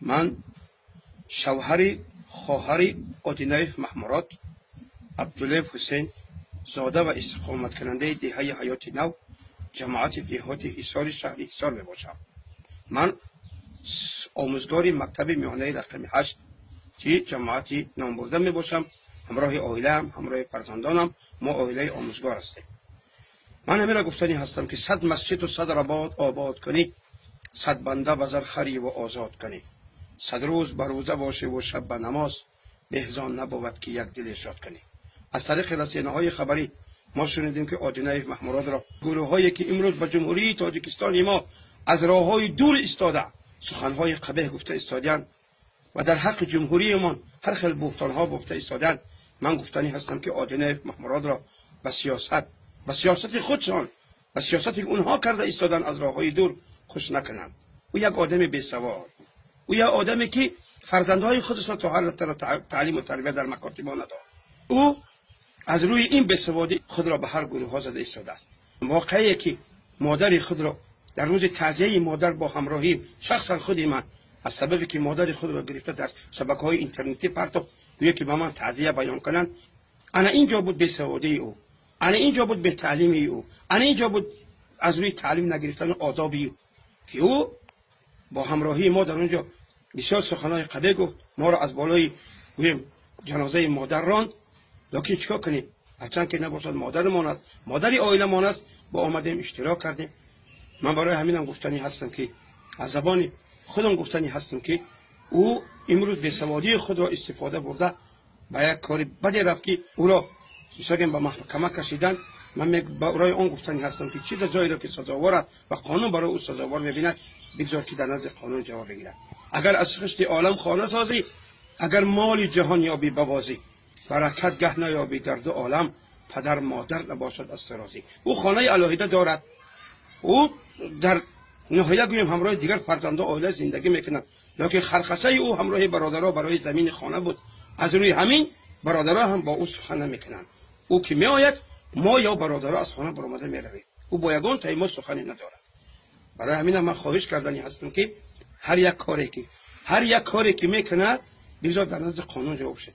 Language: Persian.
من شوهر خواهر آدینایف محمورات عبدالله حسین زاده و استقامت کننده دهه حیات نو جماعت دهات حصار شهر حصار می باشم. من آموزگار مکتب میانه رقم 8 که جماعت نامبرده می باشم. همراه عائله‌ام، همراه فرزندانم، ما عائله آموزگار هستیم. من همیشه گفتنی هستم که 100 مسجد و 100 رباط آباد کنی، 100 بنده بزر خری و آزاد کنی، 100 روز بر روزه باشه و شب به نماز، بهزان نبود که یک دل شاد کنی. از طریق رسانه‌های خبری ما شنیدیم که آدینایف محمورات را گروه‌هایی که امروز به جمهوری تاجیکستان ما از راه‌های دور ایستاده سخن‌های قبیح گفته ایستادند و در حق جمهوری ما هر خیل بهتان‌ها گفته ایستادند. من گفتنی هستم که آدینایف محمورات را به سیاست خودشان، به سیاستی که اونها کرده ایستادن از راه‌های دور خوش نکنند. او یک آدم بی‌سواد، او یک آدمی که فرزندهای خودش را تا هر تعلیم و تربیت در مکاتب نداد. او از روی این بی‌سوادی خود را به هر گروه ها زده ایستاده است. واقعی که مادر خود را در روز تعزیه مادر با همراهی شخصا خود من از سببی که مادر خود را گرفته در شبکه‌های اینترنتی پرتاب گویا که با من تعزیه بیان کنند، انا اینجا بود بی‌سوادی او، انا اینجا بود به تعلیمی او، انا اینجا بود از روی تعلیم نگرفتن آدابی او که او با همراهی ما در اونجا بسیار سخنهای قبیح گفت، ما را از بالای جنازه مادر راند. لکن چیکار کنیم؟ هرچند که نباشد مادرمان است، مادری عائله‌مان است، با آمدیم اشتراک کردیم. من برای همینم گفتنی هستم که از زبان خودم گفتنی هستم که او امروز بی‌سوادی خود را استفاده برده با یک کار بدی رفت که او را می‌شاگم به محکمه کشیدن. من برای اون گفتنی هستم که چیز جایی را که سزاوار است و قانون برای او سزاوار می‌بیند بگذار که در نزد قانون جواب بگیرد. اگر از خشت عالم خانه سازی، اگر مال جهان یابی ببازی، برکت گه نیابی در دو عالم، پدر مادر نباشد از ترازی. او خانه الهیده دارد، او در نهایت گویم همراه دیگر فرزندان عائله زندگی میکند، لکن خرخشه او همراه برادرها برای زمین خانه بود. از روی همین برادرها هم با او سخن نمیکنند. او که میآید ما یا برادرها از خانه برآمده میرویم، او با یگان تایما سخنی ندارد. برای همین من خواهش کردنی هستم که هر یک کاری که میکند بذار در نزد قانون جواب شد.